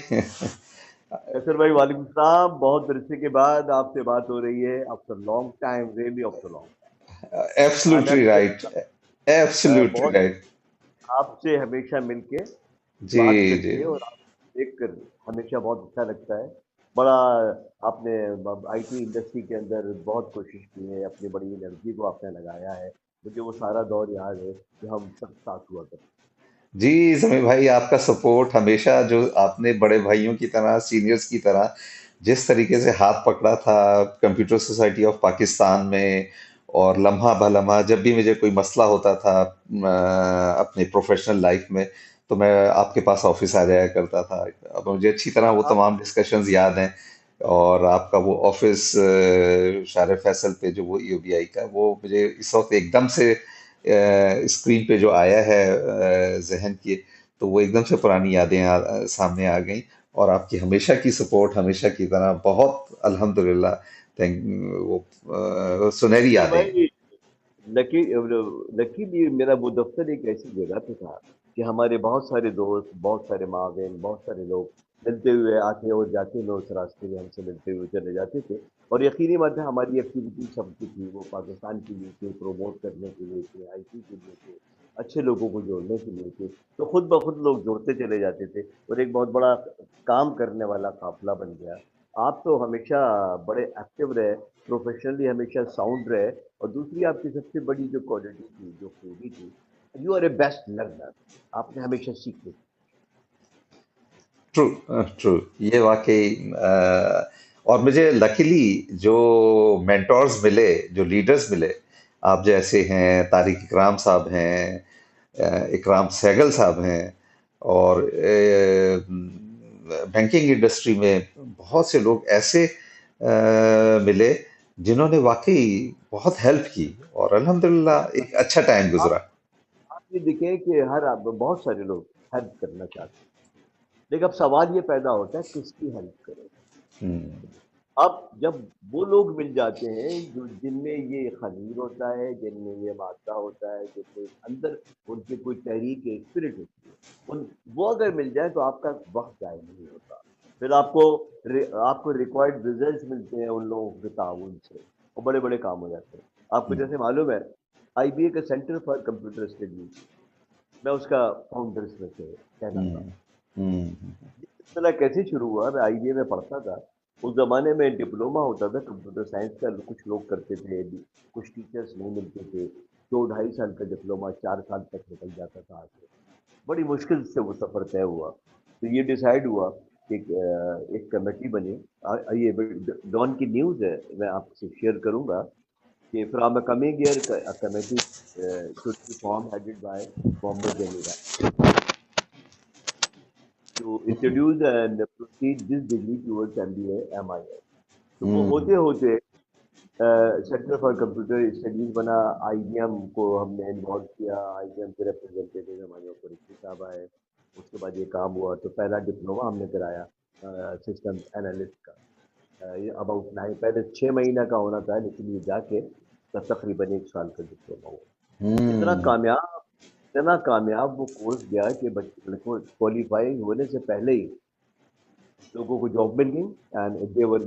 کیسر بھائی وعلیکم السلام، بہت عرصے کے بعد آپ سے بات ہو رہی ہے، after long time, really after long absolutely right, time. Absolutely بہت رائٹ. آپ سے ہمیشہ مل کے جی بات کر جی. کے اور آپ کو دیکھ کر ہمیشہ بہت اچھا لگتا ہے. بڑا آپ نے آئی ٹی انڈسٹری کے اندر بہت کوشش کی ہے، اپنی بڑی انرجی کو آپ نے لگایا ہے. مجھے وہ سارا دور یاد ہے کہ ہم سب ساتھ ہوا کرتے. جی سمی بھائی، آپ کا سپورٹ ہمیشہ، جو آپ نے بڑے بھائیوں کی طرح، سینئرز کی طرح جس طریقے سے ہاتھ پکڑا تھا کمپیوٹر سوسائٹی آف پاکستان میں، اور لمحہ بہ لمحہ جب بھی مجھے کوئی مسئلہ ہوتا تھا اپنے پروفیشنل لائف میں، تو میں آپ کے پاس آفس آ جایا کرتا تھا. اب مجھے اچھی طرح وہ آپ تمام ڈسکشنز یاد ہیں. اور آپ کا وہ آفس شارع فیصل پہ جو وہ ای او بی آئی کا، وہ مجھے اس وقت ایک دم سے اسکرین پہ جو آیا ہے ذہن کی، تو وہ ایک دم سے پرانی یادیں سامنے آ گئیں. اور آپ کی ہمیشہ کی سپورٹ، ہمیشہ کی طرح بہت الحمدللہ، وہ سنہری کیسر یادیں. بھائی، لکی لکیلی میرا وہ دفتر ایک ایسی جگہ پہ تھا کہ ہمارے بہت سارے دوست، بہت سارے معاون، بہت سارے لوگ ملتے ہوئے آتے اور جاتے میں اس راستے میں ہم سے ملتے ہوئے چلے جاتے تھے. اور یقینی بات ہے ہماری ایکٹیویٹی سب کی تھی، وہ پاکستان کے لیے تھے، پروموٹ کرنے کے لیے تھے، آئی ٹی کے لیے تھے، اچھے لوگوں کو جوڑنے کے لیے تھے. تو خود بخود لوگ جوڑتے چلے جاتے تھے اور ایک بہت بڑا کام کرنے والا قافلہ بن گیا. آپ تو ہمیشہ بڑے ایکٹیو رہے، پروفیشنلی ہمیشہ ساؤنڈ رہے. اور دوسری آپ کی سب سے بڑی جو کوالٹی تھی، جو خوبی تھی، you are a best learner. آپ نے ہمیشہ سیکھتے. True, true. یہ واقعی اور مجھے لکیلی جو مینٹورز ملے، جو لیڈرز ملے، آپ جیسے ہیں، طارق اکرام صاحب ہیں، اکرام سہگل صاحب ہیں، اور بینکنگ انڈسٹری میں بہت سے لوگ ایسے ملے جنہوں نے واقعی بہت ہیلپ کی، اور الحمدللہ ایک اچھا ٹائم آپ گزرا. آپ یہ دیکھیں کہ بہت سارے لوگ ہیلپ کرنا چاہتے ہیں، لیکن اب سوال یہ پیدا ہوتا ہے کس کی ہیلپ کریں. ہم، اب جب وہ لوگ مل جاتے ہیں جو جن میں یہ خمیر ہوتا ہے، جن میں یہ مادہ ہوتا ہے، جن میں اندر ان کی کوئی تحریک ہے، اسپرٹ ہوتی ہے، ان وہ اگر مل جائے تو آپ کا وقت ضائع نہیں ہوتا. پھر آپ کو ریکوائرڈ ریزلٹس ملتے ہیں ان لوگوں کے تعاون سے، اور بڑے بڑے کام ہو جاتے ہیں. آپ کو جیسے معلوم ہے آئی بی اے کا سینٹر فار کمپیوٹر اسٹڈیز، میں اس کا فاؤنڈرس میں سے کہنا تھا. ہم، ہم، یہ سلسلہ کیسے شروع ہوا؟ میں آئی بی اے میں پڑھتا تھا. اس زمانے میں ڈپلوما ہوتا تھا کمپیوٹر سائنس کا، کچھ لوگ کرتے تھے، کچھ ٹیچرس نہیں ملتے تھے. 2 ڈھائی سال کا ڈپلوما 4 سال تک نکل جاتا تھا آگے. بڑی مشکل سے وہ سفر طے ہوا. تو یہ ڈیسائیڈ ہوا کہ ایک کمیٹی بنی. یہ ڈان کی نیوز ہے، میں آپ سے شیئر کروں گا کہ from a coming year committee should be formed headed by Bombay Jamira to introduce and proceed this degree towards MBA MIS. تو وہ ہم، ہوتے ہوتے سینٹر فار کمپیوٹر اسٹڈیز بنا. آئی بی ایم کو ہم نے انوالو کیا، آئی بی ایم کے ریپرزینٹیو ہمارے اوپر رشید صاحب آئے. اس کے بعد یہ کام ہوا تو پہلا ڈپلوما ہم نے کرایا سسٹم اینالسٹ کا. یہ اباؤٹ 9، پہلے 6 مہینہ کا ہونا تھا لیکن یہ جا کے تقریباً 1 سال کا ڈپلوما ہوا. اتنا ہم، کامیاب اتنا کامیاب وہ کورس گیا کہ بچے کو کوالیفائی ہونے سے پہلے ہی لوگوں کو جاب مل گئی. اینڈ دیور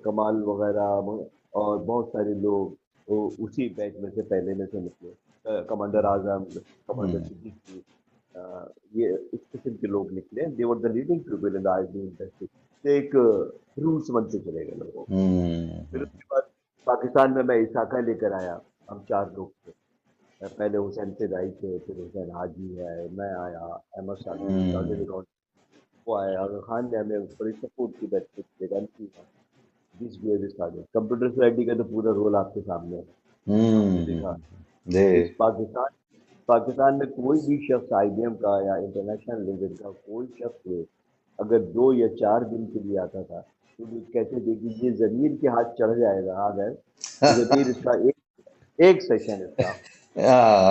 کمال وغیرہ اور بہت سارے لوگ اسی بیچ میں سے پہلے میں سے نکلے. کمانڈر اعظم، کمانڈر ہم، صدیقی، یہ اس قسم کے لوگ نکلے. They are the leading people in the I T industry. ایک روٹس بنتے چلے گئے لوگوں. پھر اس ہم، کے بعد پاکستان میں اساکہ لے کر آیا. ہم 4 لوگ تھے. پہلے حسین فدائی تھے، پھر حسین حاجی ہے، میں آیا، احمد شاکر، ہم، خالد، وہ آیا. اگر خان نے ہمیں بڑی سپورٹ کی بیٹھ کے جس بھی کمپیوٹر سوسائٹی کا تو پورا رول آپ کے سامنے ہے. آپ نے ہم، دیکھا جی. اس پاکستان میں کوئی بھی شخص آئی بی ایم کا یا انٹرنیشنل لیول کا کوئی شخص اگر 2 یا 4 دن کے لیے آتا تھا تو وہ کہتے تھے کہ یہ ضمیر کے ہاتھ چڑھ جائے گا. آ گئے تو ضمیر اس کا ایک سیشن اس کا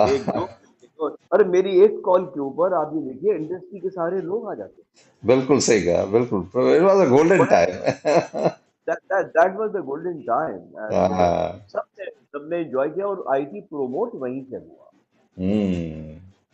ایک آہ، دو اور میری ایک کال کے اوپر آپ یہ دیکھیے انڈسٹری کے سارے لوگ آ جاتے بالکل صحیح کہا، بالکل. اٹ واز اے گولڈن ہیں. Time. That was the golden time. And سب نے انجوائے کیا اور آئی ٹی پروموٹ وہیں سے ہوا.